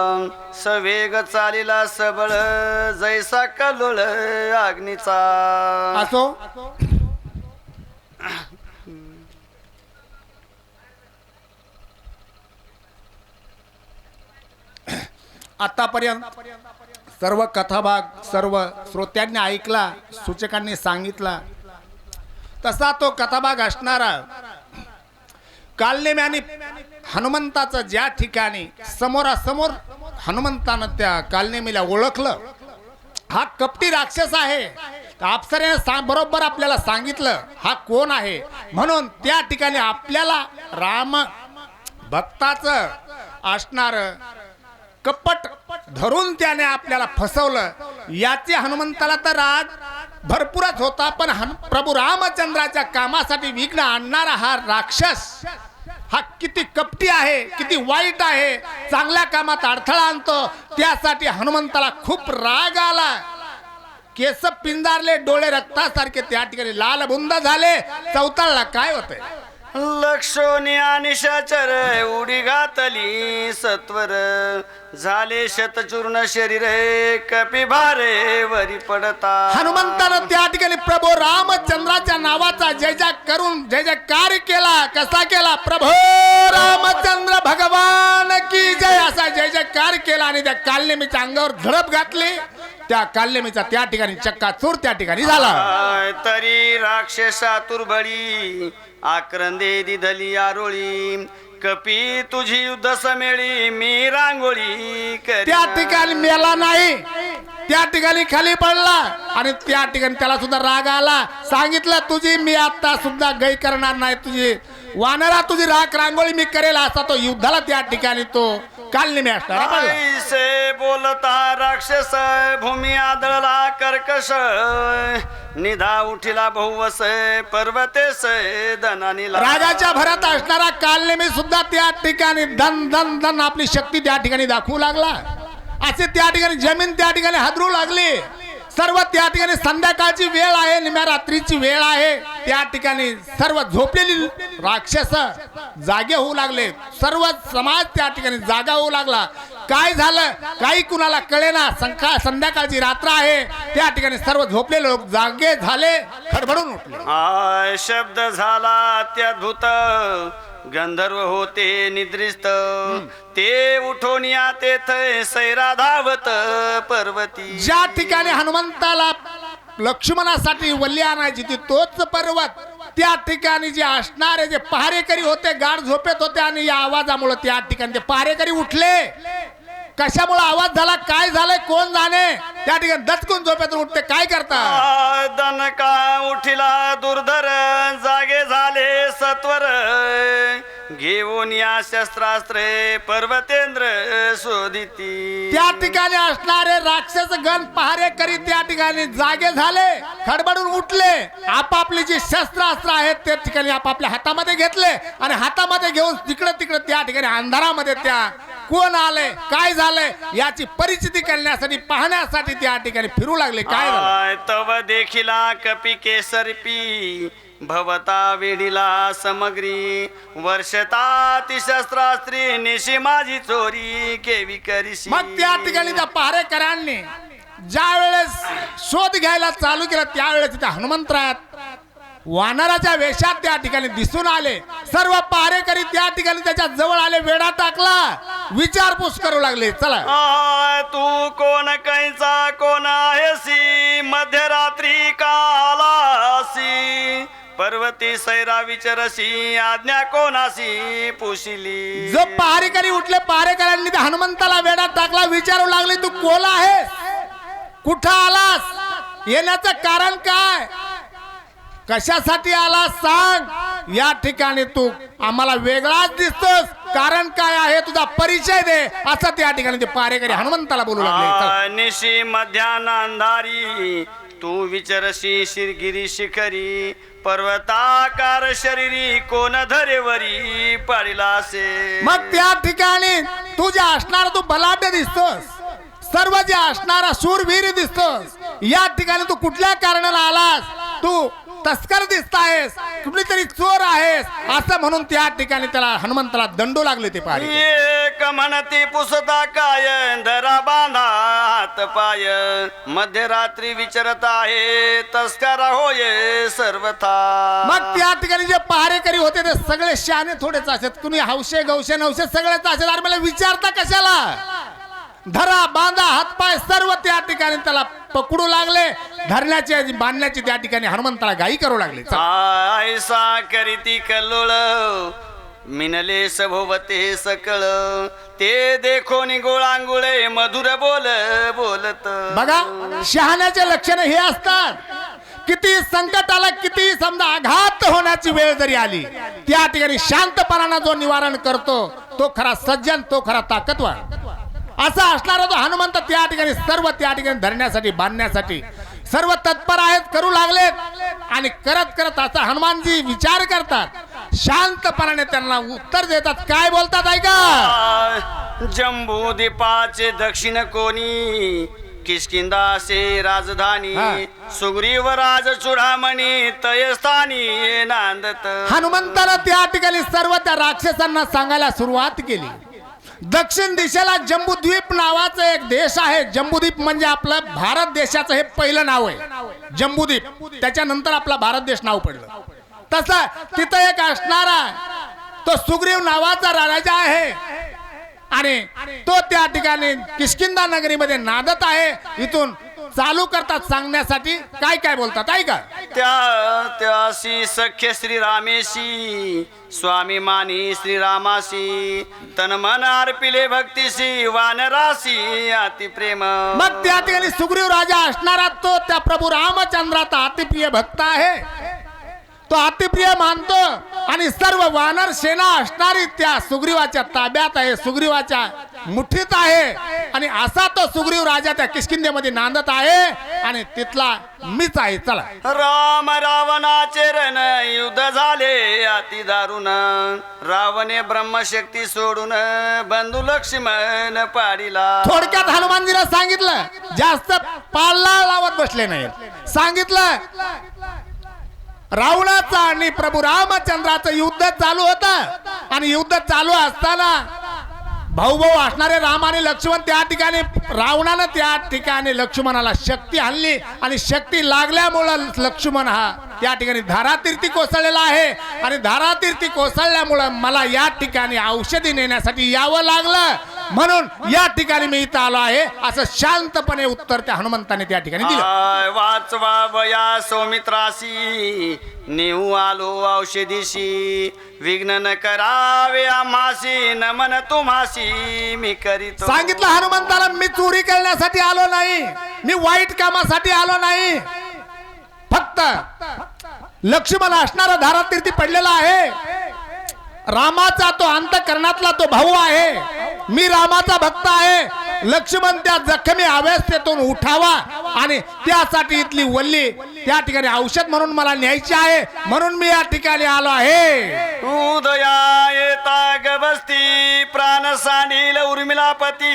सवेग चालिला सबळ जैसा कलोळ अग्नीचा. असो आतापर्यंत सर्व कथाभाग सर्व श्रोत्यांनी ऐकला, सूचकांनी सांगितला तसा तो कथाभाग असणारा. कालनेमी आणि हनुमंताचं ज्या ठिकाणी समोरासमोर हनुमंतानं त्या कालनेमीला ओळखलं, हा कपटी राक्षस आहे. अप्सरेने बरोबर आपल्याला सांगितलं हा कोण आहे, म्हणून त्या ठिकाणी आपल्याला राम भक्ताचं असणार कपट धरून त्याने आपल्याला फसवलं. याचे हनुमंताला तर राग भरपूरच होता, पण प्रभू रामचंद्राच्या कामासाठी विघ्न आणणारा हा राक्षस हा किती कपटी आहे, किती वाईट आहे, चांगल्या कामात अडथळा आणतो. त्यासाठी हनुमंताला खूप राग आला. केस पिंजारले, डोळे रक्तासारखे त्या ठिकाणी लाल बुंद झाले. चौताळला काय होतंय? लक्षोनी आणि शाचर उडी घातली सत्वर झाले शतचूर्ण शरीर कपी भारे वरी पडता. हनुमंतानं त्या ठिकाणी प्रभू रामचंद्राच्या नावाचा जय जय करून जय जयकार केला. कसा केला? प्रभू रामचंद्र भगवान की जय असा जय जयकार केला आणि त्या कालनेमीच्या अंगावर झडप घातली. त्या कालनेमीचा त्या ठिकाणी चक्काचूर त्या ठिकाणी झाला. तरी राक्षसा तुरबळी आक्रंदे दिधली आरोळी कपी तुझी युद्ध समेळी मी रांगोळी करी. त्या ठिकाणी मेला नाही, त्या ठिकाणी खाली पडला आणि त्या ठिकाणी त्याला सुद्धा राग आला. सांगितलं तुझी मी आता सुद्धा गै करणार नाही, तुझी वानरा तुझी राख रांगोळी मी करेल असा तो युद्धाला त्या ठिकाणी तो कालनेमी असणार. ऐसे बोलता राक्षस भूमी आदळला कर्कश निधा उठिला बहुवस पर्वतेस धनानी. राजाच्या भरात असणारा कालनेमी सुद्धा त्या ठिकाणी धन धन धन आपली शक्ती त्या ठिकाणी दाखवू लागला. असे त्या ठिकाणी जमीन त्या ठिकाणी हादरू लागली. सर्व त्या ठिकाणी संध्याकाळची वेळ आहे, निम्या रात्रीची वेळ आहे. त्या ठिकाणी सर्व झोपलेली राक्षस जागे होऊ लागले. सर्व समाज त्या ठिकाणी जागा होऊ लागला. काय झालं काही कुणाला कळेना. संध्याकाळची रात्र आहे. त्या ठिकाणी सर्व झोपलेले लोक जागे झाले, खडबडून उठले. शब्द झाला अत्याद्भुत गंधर्व होते निद्रिस्त ते उठून या तेथे सैरा धावत पर्वती. ज्या ठिकाणी हनुमंताला लक्ष्मणासाठी वल्ली आणायची ती तोच पर्वत. त्या ठिकाणी जे असणारे जे पहारेकरी होते गाढ झोपेत होते आणि या आवाजामुळे त्या ठिकाणी ते पहारेकरी उठले. कशामुळे आवाज झाला, काय झालंय कोण जाणे. त्या ठिकाणी दचकून झोपेतून उठते. काय करता? दनका उठिला दुर्धर जागे झाले सत्वर घेऊन या शस्त्रास्त्रे पर्वतेंद्र शोधिती. त्या ठिकाणी असणारे राक्षस गण पहारेकरी त्या ठिकाणी जागे झाले, खडबडून उठले. आपापली जी शस्त्रास्त्र आहेत त्या ठिकाणी आपापल्या हातामध्ये घेतले आणि हातामध्ये घेऊन तिकडे तिकडे त्या ठिकाणी अंधारामध्ये त्या कोण आले काय झालंय याची परिस्थिती करण्यासाठी पाहण्यासाठी त्या ठिकाणी फिरू लागले. काय झालं? तव देखिला कपी केसरपी भवता वेढिला समग्री वर्षता ती शस्त्रास्त्री निशी माझी चोरी केवी करीशी. मग त्या ठिकाणी त्या पहारेकरांनी ज्या वेळेस शोध घ्यायला चालू केला त्यावेळेस त्या हनुमंतरायात वानराच्या वेशात त्या ठिकाणी दिसून आले. सर्व पहारेकरी त्या ठिकाणी त्याच्या जवळ आले, वेढा टाकला, विचारपूस करू लागले. चला तू कोण कैचा कोण आहेसी मध्यरात्री का आलासी पर्वती सैरा विचारसी आज्ञा कोणासी पुशिली. जो पहारेकरी उठले पहारेकऱ्यांनी त्या हनुमंताला वेढात टाकला, विचारू लागले तू कोण आहेस, कुठं आलास, येण्याचं कारण काय, कशासाठी आला सांग. या ठिकाणी तू आम्हाला वेगळाच दिसतोस, कारण काय आहे तुझा परिचय दे असं त्या ठिकाणी ते पहारेकरी हनुमंताला बोलू लागले. निशी मध्यान अंधारी तू विचारशी शिरगिरी शिखरी पर्वताकार शरीरी कोण धरेवरी पाळीला असे. मग त्या ठिकाणी तू जे असणार तू बलाढ्य दिसतोस, सर्व जे असणारा शूरवीर दिसतोस. या ठिकाणी तू कुठल्या कारणाला आलास, तू तस्कर दिसतायस, कुठली तरी चोर आहेस असं म्हणून त्या ठिकाणी त्याला हनुमंताला दंडू लागले ते पारी. एक म्हणती पुसता काय धरा बांधा हात पाय मध्यरात्री विचारत आहे तस्कर होय सर्वथा. मग त्या ठिकाणी जे पहारेकरी होते ते सगळे शहाणे थोडेच असत, कुणी हौशे गौशे नवशे सगळेच असत. अरे मला विचारता कशाला, धरा बांधा हातपाय सर्व त्या ठिकाणी त्याला पकडू लागले. धरण्याची आणि बांधण्याची त्या ठिकाणी हनुमंताला घाई करू लागले. ऐसा करीती कल्लोळ मिनले सभोवते सकळ ते देखो गोळांगुळे मधुर बोलत. बघा शहाण्याचे लक्षण हे असतात. किती संकट आला, किती समजा आघात होण्याची वेळ जरी आली, त्या ठिकाणी शांतपणानं जो निवारण करतो तो खरा सज्जन, तो खरा ताकदवान. असा असणारा तो हनुमंत त्या ठिकाणी सर्व त्या ठिकाणी धरण्यासाठी बांधण्यासाठी सर्व तत्पर आहेत, करू लागलेत. आणि करत करत असा हनुमानजी विचार करतात, शांतपणाने त्यांना उत्तर देतात. काय बोलतात ऐका. जम्बू द्वीपाचे दक्षिण कोणी किष्किंदासे राजधानी सुग्रीव राज चुडामणी तयस्थानी नांदत. हनुमंतानं त्या ठिकाणी सर्व त्या राक्षसांना सांगायला सुरुवात केली. दक्षिण दिशेला जम्बूद्वीप नावाचा एक देश आहे. जम्बूद्वीप म्हणजे आपलं भारत देशाचं हे पहिलं नाव आहे जम्बूद्वीप. त्याच्यानंतर आपला भारत देश नाव पडलं. तसं तिथं एक असणारा तो सुग्रीव नावाचा राजा आहे आणि तो त्या ठिकाणी किष्किंधा नगरीमध्ये नांदत आहे. इथून चालू करतात सांगण्यासाठी. काय काय बोलतात ऐका. त्यासी सख्य श्रीरामेशी स्वामी मानी श्रीरामासी तन मन अर्पिले भक्तीशी वानरासी अति प्रेम. मग त्या ठिकाणी सुग्रीव राजा असणारा तो त्या प्रभू रामचंद्राचा अतिप्रिय भक्त आहे. तो अतिप्रिय मानतो आणि सर्व वानर सेना असणारी त्या सुग्रीवाच्या ताब्यात आहे, सुग्रीवाच्या मुठीत आहे. आणि असा तो सुग्रीव राजा त्या किष्किंधेमध्ये नांदत आहे आणि तिथला मीच आहे. चला. राम रावणाचे रण युद्ध झाले अति दारुण रावणे ब्रह्मशक्ती सोडून बंधू लक्ष्मण पाडीला. थोडक्यात हनुमानजीला सांगितलं, जास्त पाळला लावत बसले नाही. सांगितलं रावणाचा आणि प्रभू रामचंद्राचं युद्ध चालू होतं आणि युद्ध चालू असताना भाऊ असणारे राम आणि लक्ष्मण त्या ठिकाणी रावणानं त्या ठिकाणी लक्ष्मणाला शक्ती आणली आणि शक्ती लागल्यामुळं लक्ष्मण हा त्या ठिकाणी धारातीर्थी कोसळलेला आहे. आणि धारातीर्थी कोसळल्यामुळं मला या ठिकाणी औषधी नेण्यासाठी यावं लागलं, म्हणून या ठिकाणी मी इथं आलो आहे असं शांतपणे उत्तर त्या हनुमंताने त्या ठिकाणी दिलं. वाचवा सौमित्रासी नेऊ आलो औषधीशी विघ्न न करावे आम्हासी नमन तुम्हासी मी करीतो. सांगितलं हनुमंताला, मी चोरी करण्यासाठी आलो नाही, मी वाईट कामासाठी आलो नाही. फक्त लक्ष्मण असणारा धारातीर्थी पडलेला आहे. रामाचा तो अंतःकरणातला तो भाऊ आहे. मी रामाचा भक्त आहे. लक्ष्मण त्या जखमी अवस्थेतून उठावा आणि त्यासाठी इथली वल्ली त्या ठिकाणी औषध म्हणून मला न्यायची आहे, म्हणून मी या ठिकाणी आलो आहे. उदया येता गबस्ती प्राण सांडील उर्मिलापती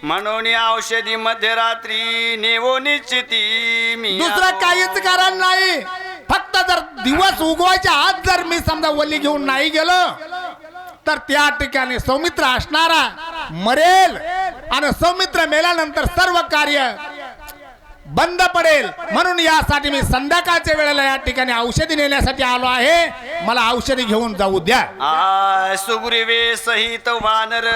म्हणून औषधी मध्यरात्री नेवो निश्चिती मी. दुसरं काहीच कारण नाही. फक्त जर दिवस उगवायच्या आत जर मी समजा वल्ली घेऊन नाही गेलो तर त्या ठिकाणी सौमित्र असणारा मरेल आणि सौमित्र मेल्यानंतर सर्व कार्य बंद पडेल. म्हणून यासाठी मी संध्याकाळच्या वेळेला या ठिकाणी औषधी नेण्यासाठी आलो आहे. मला औषधी घेऊन जाऊ द्या. सुग्रीवे सहित वानर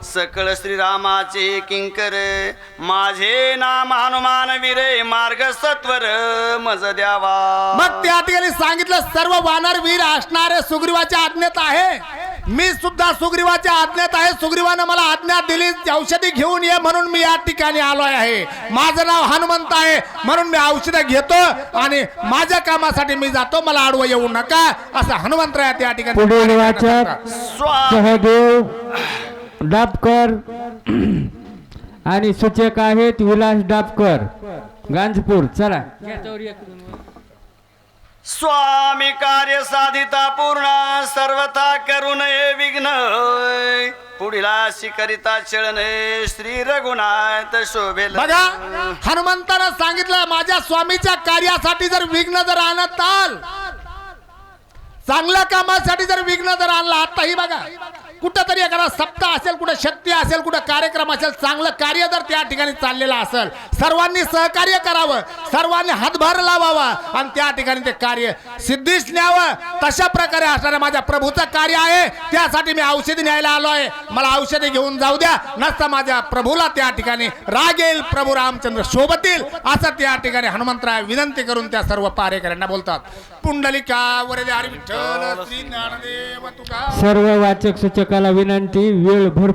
सकळ श्रीरामाचे किंकर माझे नाम हनुमान वीरे मार्ग सत्वर मज द्यावा. मग त्या ठिकाणी सांगितलं सर्व वानर वीर असणारे सुग्रीवाच्या आज्ञेत आहे. मी सुद्धा सुग्रीवाच्या आज्ञेत आहे. सुग्रीवानं मला आज्ञा दिली औषधी घेऊन ये म्हणून मी या ठिकाणी आलो आहे. माझं नाव हनुमंत आहे म्हणून मी औषधं घेतो आणि माझ्या कामासाठी मी जातो. मला आडवं येऊ नका असं हनुमंतराय त्या ठिकाणी. पुढील वाचक सहदेव डाबकर आणि सूचक आहेत विलास डाबकर गांजपूर. चला. स्वामी कार्य साधिता पूर्ण सर्वथा करू नये विघ्न पुढीला शिकरिता चळणे श्री रघुनाथ शोभेल. बघा हनुमंतानं सांगितलं माझ्या स्वामीच्या कार्यासाठी जर विघ्न जर आणत आल, चांगल्या कामासाठी जर विघ्न जर आणला, आताही बघा कुठं तरी एखादा सप्ताह असेल, कुठं शक्ती असेल, कुठं कार्यक्रम असेल, चांगलं कार्य जर त्या ठिकाणी चाललेलं असेल, सर्वांनी सहकार्य करावं, सर्वांनी हातभार लावावा आणि त्या ठिकाणी ते कार्य सिद्धीस न्यावं. तशा प्रकारे असणाऱ्या माझ्या प्रभूचं कार्य आहे. त्यासाठी मी औषधी न्यायला आलो आहे. मला औषधी घेऊन जाऊ द्या, नसता माझ्या प्रभूला त्या ठिकाणी राग येईल, प्रभू रामचंद्र शोभतील असं त्या ठिकाणी हनुमंतराय विनंती करून त्या सर्व पारेकऱ्यांना बोलतात. पुंडलिका वरदे हरी विठ्ठल श्री ज्ञानदेव तुका. सर्व वाचक सूचकाला विनंती, वेळ भरपूर